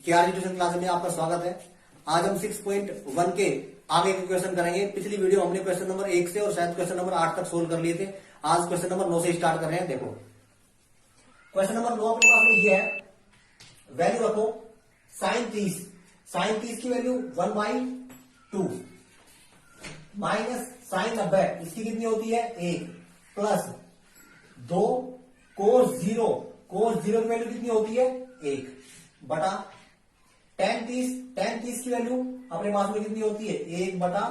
KRG tuition class में आपका स्वागत है। आज हम 6.1 के आगे के क्वेश्चन करेंगे। पिछली वीडियो हमने क्वेश्चन नंबर 1 से और शायद क्वेश्चन नंबर 8 तक सोल्व कर लिए थे। आज क्वेश्चन नंबर 9 से स्टार्ट कर रहे हैं। देखो क्वेश्चन नंबर 9 अपने पास में ये है, वैल्यू रखो sin30 की वैल्यू 1/2 माइनस sin90 इसकी कितनी होती है 1 प्लस 2 cos0 की वैल्यू कितनी होती है 1 बटा tan30 की वैल्यू अपने पास में कितनी होती है 1 बटा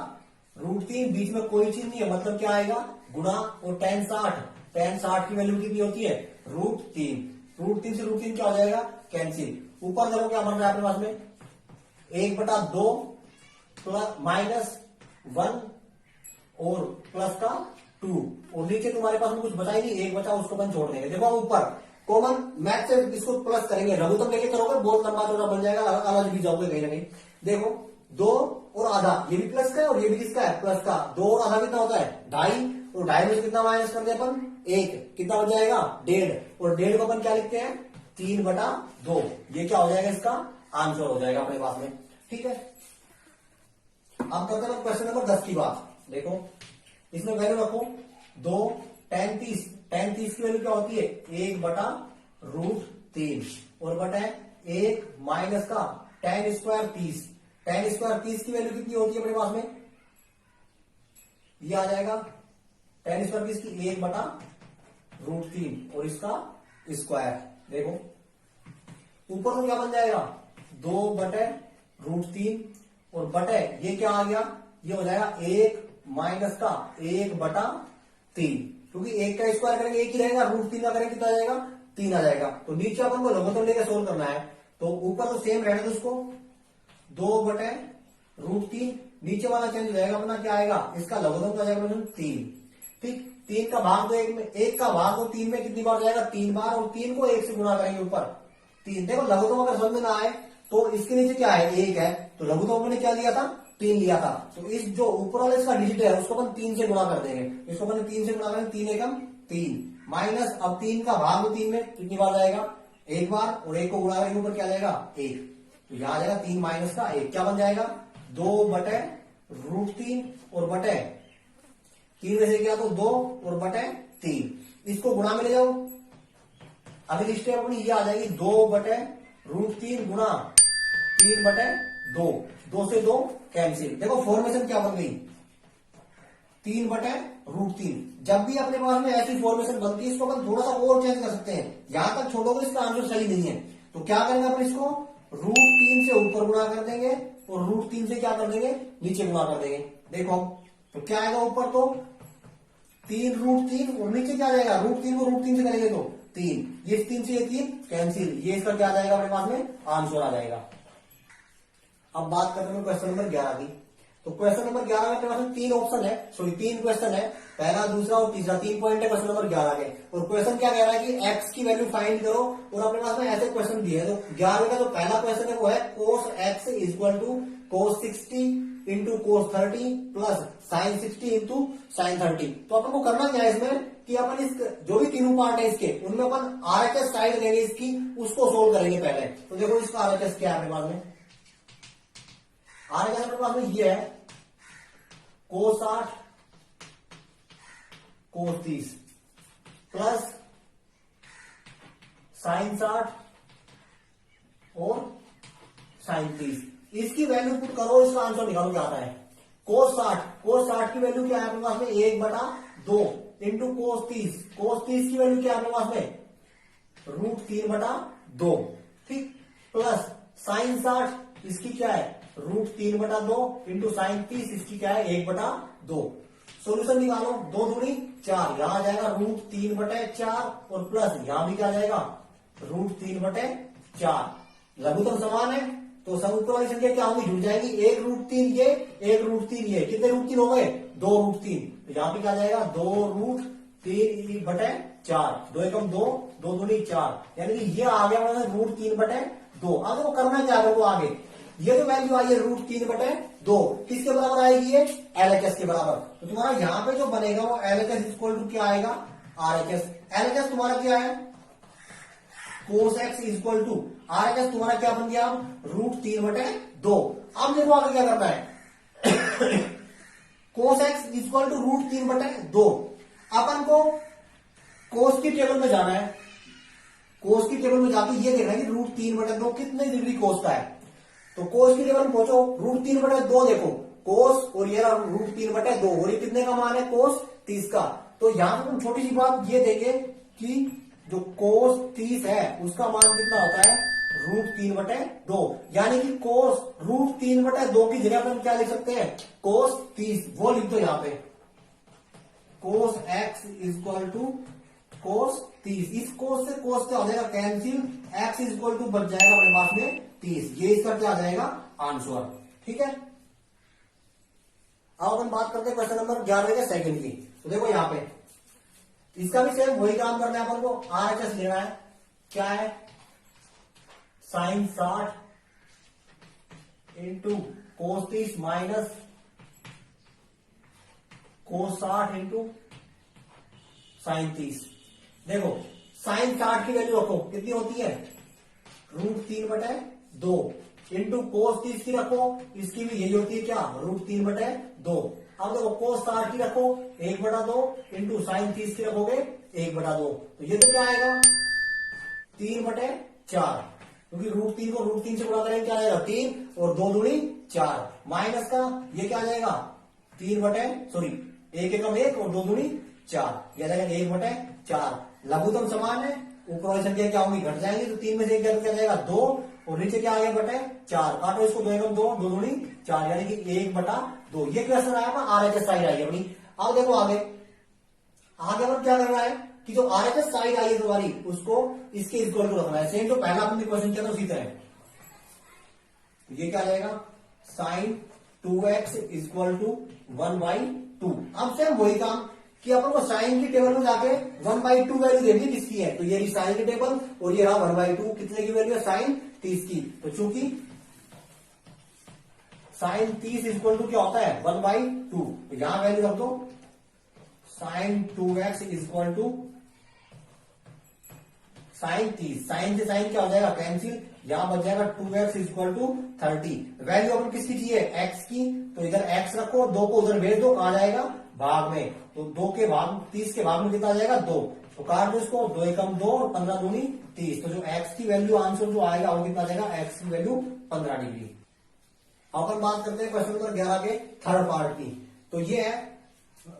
√3। बीच में कोई चीज नहीं है, मतलब क्या आएगा गुणा, और tan60 की वैल्यू कितनी होती है √3 से √3 क्या हो जाएगा कैंसिल। ऊपर देखो क्या बन रहा है अपने पास में 1 बटा 2 प्लस माइनस 1 और प्लस का 2, और नीचे तुम्हारे पास में कुछ बचा ही नहीं, 1 बचा उसको अपन छोड़ देंगे। देखो ऊपर कॉमन मैथ से इसको प्लस करेंगे, लघुत्तम लेके करोगे बहुत लंबा चौड़ा बन जाएगा, अलग भी जाओगे कहीं ना कहीं। देखो 2 और आधा, ये भी प्लस का है और ये भी किसका है प्लस का। 2 और आधा कितना होता है 2.5, और 2.5 में से कितना माइनस कर दे अपन 1, कितना हो जाएगा 1.5, और 1.5 को अपन क्या लिखते हैं 3/2। ये क्या हो जाएगा इसका आंसर हो जाएगा अपने पास में। ठीक है, अब करते हैं क्वेश्चन नंबर 10 की बात। देखो इसमें वैल्यू रखो 2 tan30 की वैल्यू क्या होती है 1 बटा √3 और बटा 1 माइनस का tan2 की वैल्यू कितनी होती है अपने पास में, ये आ जाएगा tan2 की 1 बटा √3 और इसका स्क्वायर। देखो ऊपर तो क्या बन जाएगा 2 बटे √3 और बटे ये क्या आ गया, ये हो जाएगा 1 माइनस का 1 बटा 3, क्योंकि 1 का स्क्वायर करेंगे 1 ही रहेगा, √3 का करेंगे कितना आ जाएगा 3 आ जाएगा। तो नीचे अपन को लघुत्तम लेकर सोल्व करना है, तो ऊपर तो सेम रहने दो उसको 2 बटे √3, नीचे वाला चेंज हो जाएगा अपना, क्या आएगा इसका लघुत्तम का जाएगा 3। ठीक, 3 का भाग तो 1 में, 1 का भाग तो 3 में कितनी बार जाएगा 3 बार, और 3 को 1 से गुणा करेंगे ऊपर 3। देखो लघुत्तम अगर समझ में ना आए तो इसके नीचे क्या है 1 है, तो लघुत्तम मैंने क्या लिया था 3 लिया था, तो इस जो ऊपर वाला इसका डिजिट है उसको अपन 3 से गुणा कर देंगे। इसको अपन 3 से गुणा करेंगे, 3 एकम 3 माइनस, अब 3 का भाग 3 में कितनी बार जाएगा 1 बार, और 1 को गुणा करेंगे ऊपर क्या जाएगा 1, तो यहां आ जाएगा 3 माइनस का 1, क्या बन जाएगा 2 बटे √3 और बटे 3 में से क्या तो 2 और बटे 3, इसको गुणा में ले जाओ। अगली स्टेप अपनी ये आ जाएगी 2 बटे √3 गुणा 3 बटे 2, 2 से 2 कैंसिल। देखो फॉर्मेशन क्या बन गई 3 बटे √3। जब भी अपने पास में ऐसी फॉर्मेशन बनती है इसको अपन थोड़ा सा और चेंज कर सकते हैं, यहां तक छोड़ोगे इसका आंसर सही नहीं है, तो क्या करेंगे अपन इसको √3 से ऊपर गुणा कर देंगे और √3 से क्या कर देंगे नीचे गुणा कर देंगे। देखो तो क्या आएगा ऊपर तो 3 √3 और नीचे क्या आ जाएगा √3 को √3 से करेंगे तो 3, ये 3 से ये 3 कैंसिल, ये इसका क्या आ जाएगा अपने पास में आंसर आ जाएगा। अब बात करते हैं क्वेश्चन नंबर 11 की। तो क्वेश्चन नंबर 11 में अपने पास में 3 ऑप्शन है, सॉरी 3 क्वेश्चन है, पहला दूसरा और तीसरा, 3 पॉइंट है क्वेश्चन नंबर 11 के। और क्वेश्चन क्या कह रहा है कि x की वैल्यू फाइंड करो, और अपने पास में ऐसे क्वेश्चन दिए हैं। तो 11 का जो पहला क्वेश्चन है वो है cos x equal to cos 60 into cos 30 plus sin 60 into sin 30। तो अपन को करना क्या है इसमें कि अपन इस जो भी तीनों पार्ट है इसके उनमें अपन RHS साइड लेंगे इसकी, उसको सोल्व करेंगे पहले। तो देखो इसका RHS क्या है अपने पास में, RHS अपने पास में ये है cos 60 cos 30 प्लस sin 60 और sin 30। इसकी वैल्यू पुट करो, इसका आंसर निकालो क्या आता है। cos 60 की वैल्यू क्या है अपने पास में 1 बटा 2 इंटू cos 30 की वैल्यू क्या है अपने पास में √3 बटा 2। ठीक, प्लस sin 60 इसकी क्या है √3 बटा 2 इंटू sin 30 इसकी क्या है 1 बटा 2। सोल्यूशन निकालो, 2 दूनी 4, यहां आ जाएगा √3 बटे 4 और प्लस यहां भी क्या जाएगा √3 बटे 4। लघुत्तम समान है तो सब ऊपर वाली संख्या क्या होगी जुड़ जाएगी, 1 √3 ये 1 √3 ये, कितने √3 हो गए 2 √3, तो यहां पे क्या जाएगा 2 √3 बटे 4, 2 एकम 2, 2 दूनी 4, यानी कि ये आ गया √3 बटे 2। आगे वो करना क्या है, वो आगे ये जो वैल्यू आई है √3 बटे 2 किसके बराबर आएगी, ये LHS के बराबर। तो तुम्हारा यहां पे जो बनेगा वो LHS इक्वल टू क्या आएगा RHS। LHS तुम्हारा क्या है cos x is equal to RHS तुम्हारा क्या बन गया √3/2। अब देखो आगे क्या करना है cos x is equal to √3/2। अपन को कोस की टेबल में जाना है, कोस की टेबल में जाके ये देखना है कि √3/2 कितने डिग्री कोस का है। तो कोस की टेबल में पहुंचो, √3/2 देखो कोस और ये √3/2 और ये कितने का मान है कोस 30 का। तो यहां पर हम छोटी सी बात ये देंगे कि जो कोस 30 है उसका मान कितना होता है √3/2, यानी कि कोस √3/2 की जगह पर हम क्या लिख सकते हैं कोस 30, वो लिख दो यहां पे cos x is equal to cos 30। इस कोस से कोस क्या हो जाएगा cancel, x is equal to बच जाएगा अपने पास में 30। ये इसका क्या आ जाएगा आंसर। ठीक है, अब हम बात करते हैं क्वेश्चन नंबर 11 के सेकंड की। तो देखो यहां पे इसका भी सेम वही काम करना है अपन को, RHS लेना है। क्या है sin 60 into cos 30 minus cos 60 into sin 30। देखो sin 60 की वैल्यू रखो कितनी होती है √3/2 इंटू कोस 30 की रखो, इसकी भी यही होती है क्या √3/2। अब देखो कोस 60 की रखो 1/2 इंटू sin 30 की रखोगे 1/2। तो ये तो क्या आएगा 3/4, क्योंकि √3 को √3 से गुणा करेंगे क्या आएगा 3 और 2 दूनी 4 माइनस का ये क्या आ जाएगा 1 एकम 1 और 2 दूनी 4, यह जाएगा 1/4। लघुत्तम समान है, ऊपर वाली संख्या क्या होगी घट जाएंगी, तो 3 में से 1 क्या जाएगा 2 और नीचे क्या आ गया 4, काटो इसको 2 एकम 2 2 दूनी 4 यानी कि 1/2। ये क्वेश्चन आया था RHS साइड आई अपनी। अब देखो आगे पर क्या करना है कि जो RHS साइड आई है तुम्हारी उसको इसके इक्वल टू रखना है, सेम जो पहला आपने क्वेश्चन किया था उसी तरह। ये क्या आ जाएगा sin 2x is equal to 1/2। अब सेम वही काम कि अपन को साइन की टेबल में जाके 1/2 वैल्यू देखनी किसकी है, तो ये रही साइन की टेबल और ये रहा 1/2 कितने की वैल्यू है साइन 30 की। तो चूंकि साइन 30 इक्वल टू क्या होता है 1/2, तो यहां वैल्यू रख दो sine 2x is equal to sine 30। Sine से साइन क्या हो जाएगा कैंसिल, यहां बच जाएगा 2x is equal to 30। Value अपन किसकी चाहिए x की, तो इधर x रखो 2 को उधर भेज दो, कहां जाएगा भाग में, तो 2 के भाग 30 के भाग में कितना आ जाएगा 2, तो काट दो इसको 2 एकम 2 और 15 दूनी 30। तो जो x की वैल्यू आंसर जो आएगा वो कितना आ जाएगा x की वैल्यू 15 डिग्री। अपन बात करते हैं क्वेश्चन नंबर 11 के थर्ड पार्ट की। तो ये है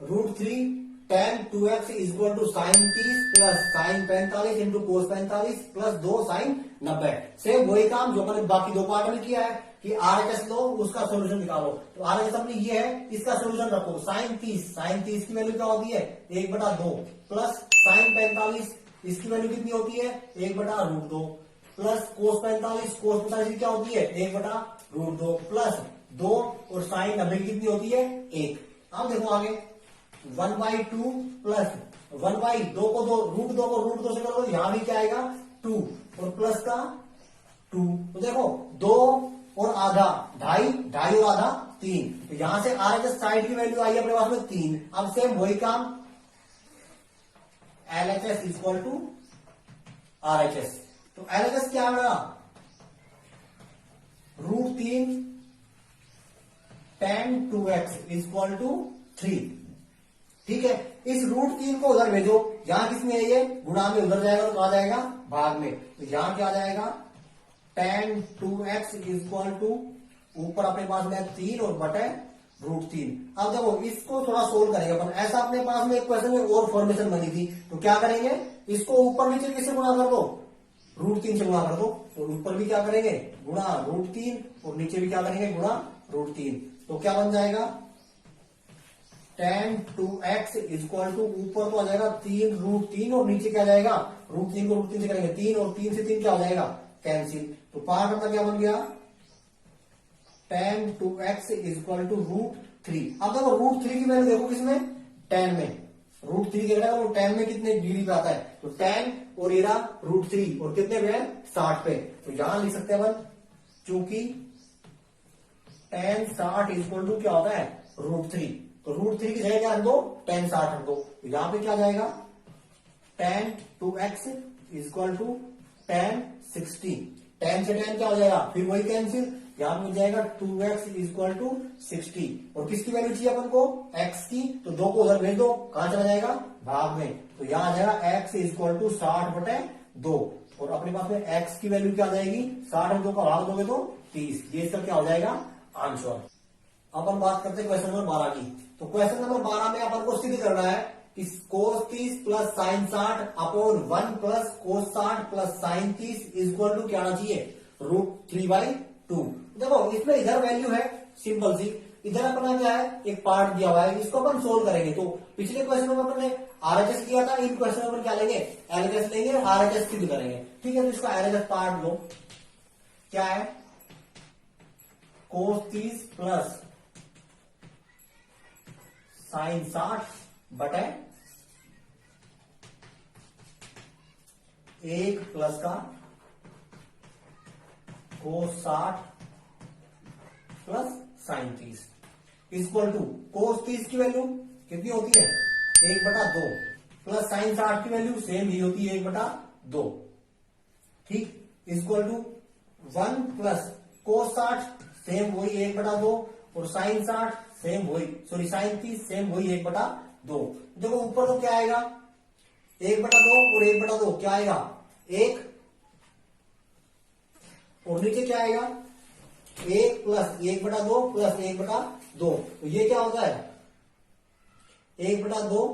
√3 tan 2x is equal to sine 30 plus sine 45 into cos 45 plus 2 sine 90। Same वही काम जो अपने बाकी 2 पार्ट में किया है कि RHS लो उसका सोल्यूशन निकालो। तो RHS अपनी ये है, इसका सोल्यूशन रखो साइन 30 की वैल्यू क्या होती है 1/2 प्लस साइन 45 इसकी वैल्यू कितनी होती है 1/√2 प्लस कोस 45 की क्या होती है 1/√2 प्लस 2 और साइन 90 कितनी होती है 1। अब देखो आगे 1/2 प्लस 1/2 को √2 से करो, यहां भी क्या आएगा 2 और प्लस का 2। तो देखो 2 और आधा 2.5 और आधा 3, तो यहां से RHS साइड की वैल्यू आई है अपने पास में 3। अब सेम वही काम LHS is equal to RHS। तो LHS क्या होगा √3 tan 2x is equal to 3। ठीक है, इस √3 को उधर भेजो, यहां किसमें है ये गुणा में उधर जाएगा तो कहां जाएगा भाग में, तो यहां क्या जाएगा tan 2x is equal to ऊपर अपने पास में 3 और बटे √3। अब देखो इसको थोड़ा सोल्व करेंगे अपन। ऐसा अपने पास में एक क्वेश्चन में और फॉर्मेशन बनी थी, तो क्या करेंगे इसको ऊपर नीचे किससे गुणा कर दो √3 से गुणा कर दो, और ऊपर भी क्या करेंगे गुणा √3 और नीचे भी क्या करेंगे गुणा √3। तो क्या बन जाएगा tan 2x is equal to ऊपर तो आ जाएगा 3 √3 और नीचे क्या जाएगा √3 को √3 से करेंगे 3 और 3 से 3 क्या हो जाएगा कैंसिल। तो पार्ट नंबर क्या बन गया tan 2x is equal to √3। अब देखो √3 की वैल्यू देखो किसमें tan में, √3 की जगह वो tan में कितने डिग्री पे आता है, तो tan और ये √3 और कितने पे है 60 पे। तो यहां लिख सकते हैं अपन चूंकि tan 60 इज इक्वल टू क्या होता है √3, तो √3 की जगह क्या रख दो tan 60 रख दो। तो यहां पे क्या जाएगा tan 2x is equal to tan 60, tan से tan क्या हो जाएगा, फिर वही कैंसिल, यहां पे हो जाएगा 2x इक्वल टू 60, और किसकी वैल्यू चाहिए अपन को, x की, तो 2 को उधर भेज दो, कहां चला जाएगा, भाग में, तो यहां आ जाएगा x इक्वल टू 60/2, और अपने पास में x की वैल्यू क्या आ जाएगी, 60 में 2 का भाग दोगे तो 30, ये इसका क्या हो जाएगा आंसर। अपन बात करते हैं क्वेश्चन नंबर 12 की। तो क्वेश्चन नंबर 12 में अपन को सिद्ध करना है कि cos 30 plus sine 60 upon 1 plus cos 60 plus sine 30 equal to क्या आना चाहिए, √3/2। देखो इसमें इधर वैल्यू है सिंपल सी, इधर अपना क्या है, एक पार्ट दिया हुआ है, इसको अपन सोल्व करेंगे। तो पिछले क्वेश्चन में अपन ने आरएचएस किया था, इन क्वेश्चन में अपन क्या लेंगे, एलएचएस लेंगे, आरएचएस सिद्ध करेंगे। ठीक है, तो इसका एलएचएस पार्ट लो, क्या है, cos 30 प्लस साइन 60 बटे 1 प्लस का cos 60 plus sine 30 equal to cos 30 की वैल्यू कितनी होती है, 1/2, प्लस साइन 60 की वैल्यू सेम ही होती है 1/2, ठीक, equal to 1 plus cos 60 same वही 1/2, और साइन 60 सेम वही, सॉरी साइन 30 सेम वही 1/2। देखो ऊपर तो क्या आएगा, 1/2 और 1/2 क्या आएगा 1, और नीचे क्या आएगा 1 प्लस 1/2 प्लस 1/2, तो ये क्या होता है 1/2,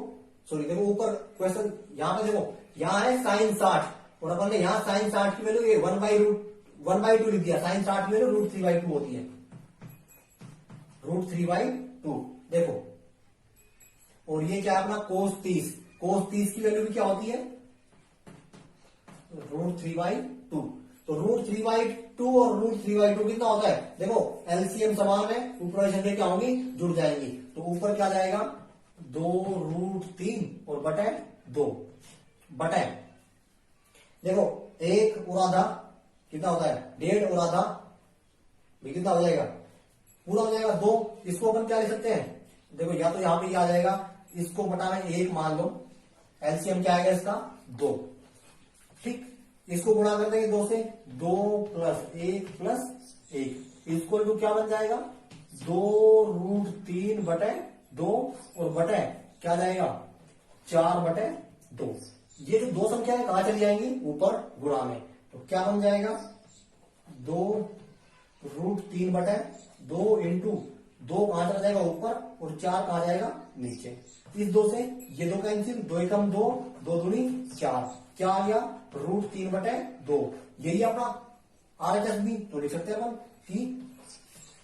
सॉरी देखो ऊपर क्वेश्चन यहां पे देखो, यहां है साइन 60 और अपन ने यहां साइन 60 की वैल्यू ये 1/2 लिख दिया, साइन 60 की वैल्यू √3/2 होती है, √3/2 देखो, और ये क्या है अपना cos 30 की वैल्यू भी क्या होती है √3/2, तो √3/2 और √3/2 कितना होता है, देखो एलसीएम समान है, ऊपर संख्या क्या होंगी, जुड़ जाएंगी, तो ऊपर क्या जाएगा 2√3 और बटे 2 बटे, देखो 1 और आधा कितना होता है 1.5 और आधा भी कितना हो जाएगा, पूरा हो जाएगा 2, इसको अपन क्या ले सकते हैं, देखो या तो यहां पे ये आ जाएगा, इसको बटा में 1 मान लो, एलसीएम क्या आएगा इसका 2, ठीक, इसको गुणा कर देंगे 2 से, 2 प्लस 1 प्लस 1 इक्वल टू क्या बन जाएगा 2√3/2 और बटे क्या जाएगा 4/2, ये जो 2 संख्या है कहां चली जाएंगी, ऊपर गुणा में, तो क्या बन जाएगा 2√3/2 इंटू 2 कहां चला जाएगा ऊपर, और 4 कहां जाएगा नीचे, इस 2 से ये 2 कैंसिल, 2 एकम 2, 2 दूनी 4, क्या आ गया √3/2, यही अपना आरएचएस भी, तो लिख सकते हैं अपन कि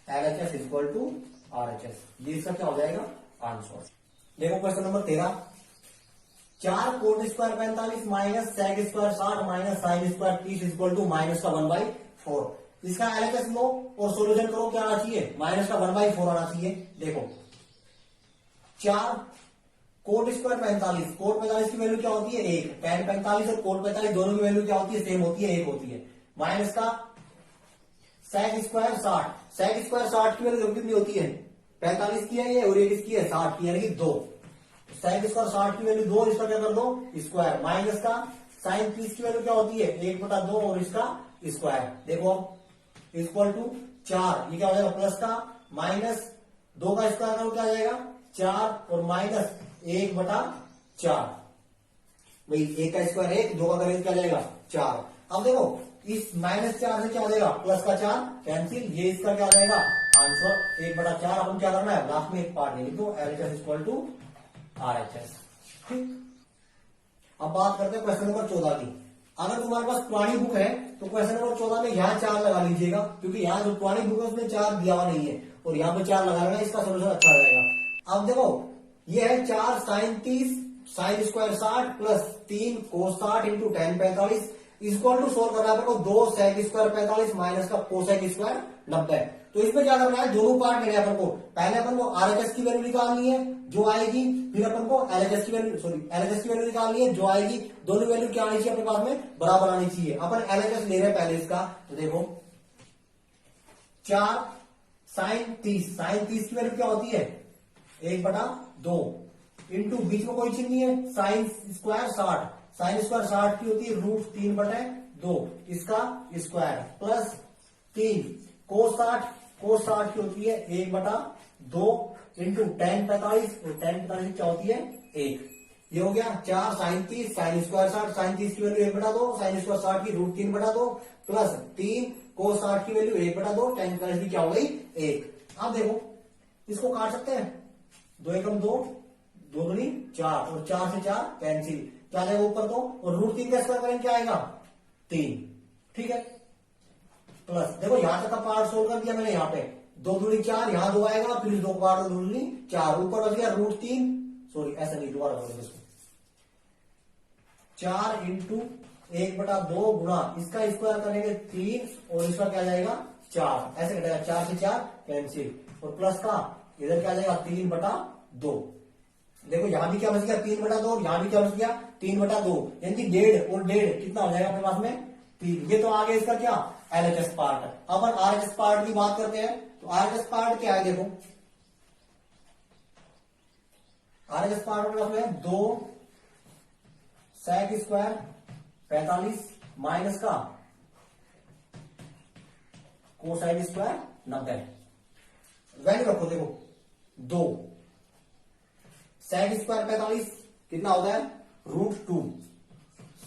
एलएचएस इक्वल टू आरएचएस, ये इसका क्या हो जाएगा आंसर। देखो question number 13, 4 cot square 45 minus sec square 60 minus sine square 30 equal to minus का 1/4, इसका एलएचएस लो और सोल्यूशन करो, क्या आना चाहिए, माइनस का 1/4 आना चाहिए। देखो 4 कोट स्क्वायर 45, कोट 45 की वैल्यू क्या होती है 1, tan 45 और कोट 45 दोनों की वैल्यू क्या होती है, सेम होती है, 1 होती है, माइनस का sec स्क्वायर 60, sec स्क्वायर 60 की वैल्यू कितनी होती है 45 की है ये, और ये किसकी है 60 की, यानी कि 2, sec स्क्वायर 60 की वैल्यू 2, इसका क्या कर दो स्क्वायर, माइनस का साइन 30 की वैल्यू क्या होती है 1/2 और इसका स्क्वायर, देखो इक्वल टू 4, ये क्या हो जाएगा प्लस का माइनस 2 का स्क्वायर करो क्या आ जाएगा 4 और माइनस 1/4, वही 1 का स्क्वायर 1, 2 का करेंगे क्या जाएगा 4। अब देखो इस -4 से क्या हो जाएगा प्लस का 4 कैंसिल, ये इसका क्या हो जाएगा आंसर 1/4। अपन क्या करना है लास्ट में एक पार्ट ले लिख दो, एलएचएस इक्वल टू आरएचएस, ठीक। अब बात करते हैं क्वेश्चन नंबर 14 की। अगर तुम्हारे पास पुरानी बुक है तो क्वेश्चन नंबर 14 में यहाँ 4 लगा लीजिएगा, क्योंकि यहाँ जो पुरानी बुक है उसमें 4 दिया हुआ नहीं है, और यहाँ पे 4 लगा लेना, इसका सोल्यूशन अच्छा आ जाएगा। अब देखो ये है 4 sine 30 sine square 60 plus 3 cos 60 into tan 45 equal to solve करना है 2 sec स्क्वायर 45 माइनस का कोसेक स्क्वायर 90। तो इसमें क्या करना है, दोनों पार्ट लेने अपन को, पहले अपन को आरएचएस की वैल्यू निकालनी है जो आएगी, फिर अपन को एलएचएस की वैल्यू एलएचएस की वैल्यू निकालनी है जो आएगी, दोनों वैल्यू क्या आनी चाहिए अपने पास में बराबर आनी चाहिए। अपन एलएचएस ले रहे हैं पहले इसका, तो देखो 4 साइन 30 की वैल्यू क्या होती है 1/2 इंटू बीच में कोई चिन्ह नहीं है साइन स्क्वायर 60 की होती है √3/2 2 इसका स्क्वायर प्लस 3 cos 60 की होती है 1/2 इंटू tan 45 और tan 45 क्या होती है 1। ये हो गया 4 sin 30 sin स्क्वायर 60 sin 30 की वैल्यू 1/2 sin स्क्वायर 60 की √3/2 प्लस 3 cos 60 की वैल्यू 1/2 tan 45 की क्या हो गई 1। अब देखो इसको काट सकते हैं 2 एकम 2 2 दूनी 4 और 4 से 4 कैंसिल क्या जाएगा ऊपर तो और √3 का स्क्वायर करेंगे क्या आएगा 3। ठीक है प्लस देखो यहां तक का पार्ट सोल्व कर दिया मैंने यहाँ पे 2 दूनी 4 यहाँ 2 आएगा फिर 2 पार्ट 2 दूनी 4 ऊपर बच गया √3 सॉरी ऐसा नहीं दोबारा करोगे इसको 4 इंटू 1/2 गुणा इसका स्क्वायर करेंगे 3 और इसका क्या जाएगा 4 ऐसे कटेगा 4 से 4 कैंसिल और प्लस का इधर क्या जाएगा 3/2। देखो यहां भी क्या बच गया 3/2 और यहां भी क्या बच गया 3/2 यानी 1.5 और 1.5 कितना हो जाएगा अपने पास में 3। ये तो आगे इसका क्या LHS पार्ट। अब अपन RHS पार्ट की बात करते हैं तो RHS पार्ट क्या है देखो RHS पार्ट में 2 sec स्क्वायर 45 माइनस का कोसाइन स्क्वायर 90। वैल्यू रखो देखो 2 sec स्क्वायर 45 कितना होता है √2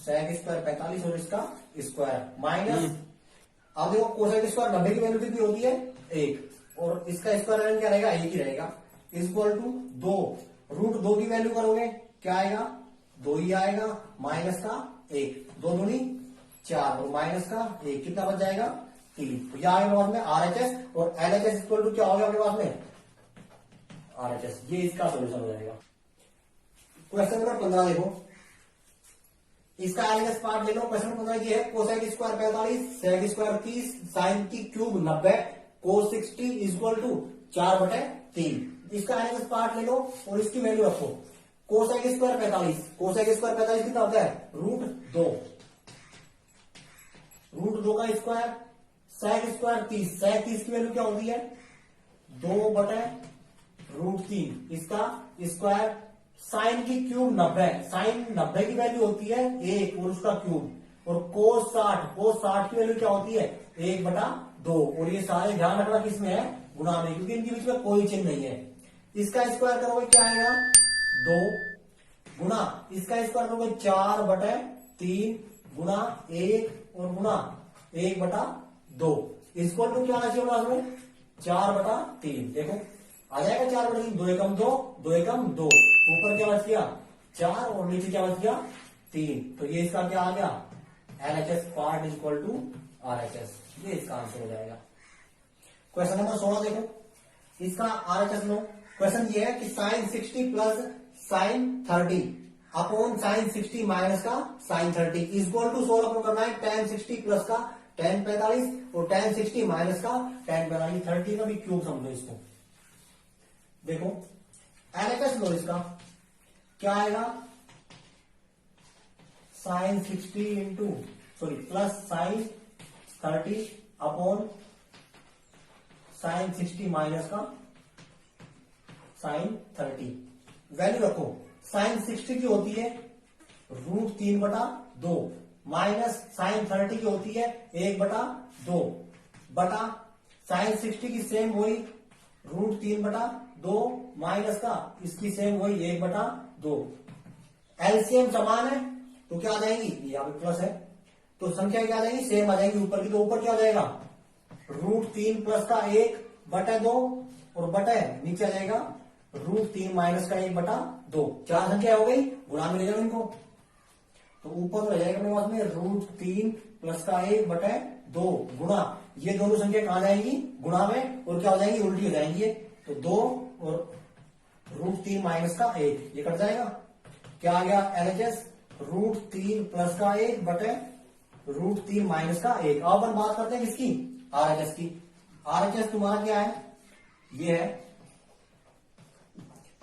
sec स्क्वायर 45 और इसका स्क्वायर माइनस अब देखो कोसाइन स्क्वायर 90 की वैल्यू कितनी होती है 1 और इसका स्क्वायर क्या रहेगा 1 ही रहेगा इक्वल टू 2 √2 की वैल्यू करोगे क्या आएगा 2 ही आएगा माइनस का 1 2 दूनी 4 और माइनस का 1 कितना बच जाएगा 3। तो यह आएगा पास में RHS और LHS इक्वल टू क्या होगा अपने पास में RHS। ये इसका सोल्यूशन हो जाएगा। क्वेश्चन नंबर 15 देखो इसका LHS पार्ट ले लो। क्वेश्चन नंबर 15 ये है cosec square 45 sec square 30 sine की क्यूब 90 कोस 60 इक्वल टू 4/3। इसका LHS पार्ट ले लो और इसकी वैल्यू रखो कोसेक स्क्वायर 45 कितना होता है √2 का स्क्वायर सेक स्क्वायर 30 की वैल्यू क्या होती है 2/√3 इसका स्क्वायर साइन की क्यूब 90 साइन 90 की वैल्यू होती है 1 और उसका क्यूब और कोस 60 की वैल्यू क्या होती है 1/2 और ये सारे ध्यान रखना किसमें है गुणा में क्योंकि इनके बीच में कोई चिन्ह नहीं है। इसका स्क्वायर करोगे क्या आएगा 2 गुणा इसका स्क्वायर करोगे 4/3 गुणा 1 और गुणा 1/2 इक्वल टू क्या आना चाहिए में 4/3। देखो आ जाएगा 4/3 2 एकम 2 2 एकम 2 ऊपर क्या बच गया 4 और नीचे क्या बच गया 3। तो ये इसका क्या आ गया LHS part equal to RHS। ये इसका आंसर हो जाएगा। क्वेश्चन नंबर 16 देखो इसका RHS लो। क्वेश्चन ये है कि sine 60 plus sine 30 upon sine 60 minus का साइन 30 इक्वल टू 16 अपॉन करना है tan 60 प्लस का tan 45 और tan 60 माइनस का tan 45 30 का भी क्यूब समझो इसको। देखो LHS लो इसका क्या आएगा sine 60 into sorry plus sine 30 upon sine 60 minus का साइन 30। वैल्यू रखो साइन 60 की होती है √3/2 माइनस साइन 30 की होती है 1/2 बटा साइन 60 की सेम वही √3/2 माइनस का इसकी सेम वही 1/2। एलसीएम समान है तो क्या आ जाएगी यहाँ पे प्लस है तो संख्या क्या आ जाएगी सेम आ जाएगी ऊपर की। तो ऊपर क्या आ जाएगा √3 प्लस का 1/2 और बटे नीचे आ जाएगा √3 माइनस का 1/2। चार संख्या हो गई गुणा में ले जाओ इनको तो ऊपर तो जाएगा अपने पास में √3 प्लस का 1/2 गुणा ये दोनों संख्या कहां जाएंगी गुणा में और क्या हो जाएंगी उल्टी हो जाएंगी ये तो 2 और √3 माइनस का 1 ये कट जाएगा। क्या आ गया LHS √3 प्लस का 1/√3 माइनस का 1। अब अपन बात करते हैं किसकी RHS की। RHS तुम्हारा क्या है ये है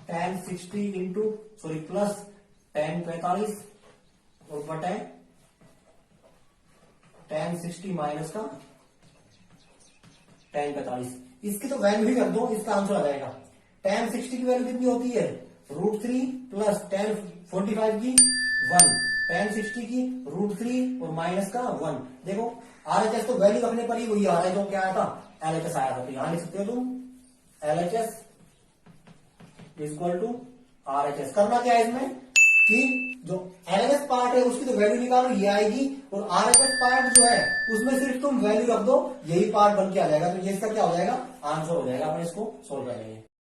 tan 60 into sorry plus tan 45 और बटे tan 60 माइनस का tan 45। इसकी तो वैल्यू ही कर दो इसका आंसर आ जाएगा। tan 60 की वैल्यू कितनी होती है √3 प्लस tan 45 की 1 tan 60 की √3 और माइनस का 1। देखो RHS तो वैल्यू रखने पर ही वही आ रहा है जो क्या आया था, LHS आया था। तो यहां लिख सकते हो तुम LHS इक्वल टू RHS। करना क्या है इसमें कि जो LHS पार्ट है उसकी तो वैल्यू निकालो, ये आएगी, और RHS पार्ट जो है उसमें सिर्फ तुम वैल्यू रख दो, यही पार्ट बन के आ जाएगा। तो ये इसका क्या हो जाएगा, आंसर हो जाएगा। अपन इसको सोल्व करेंगे।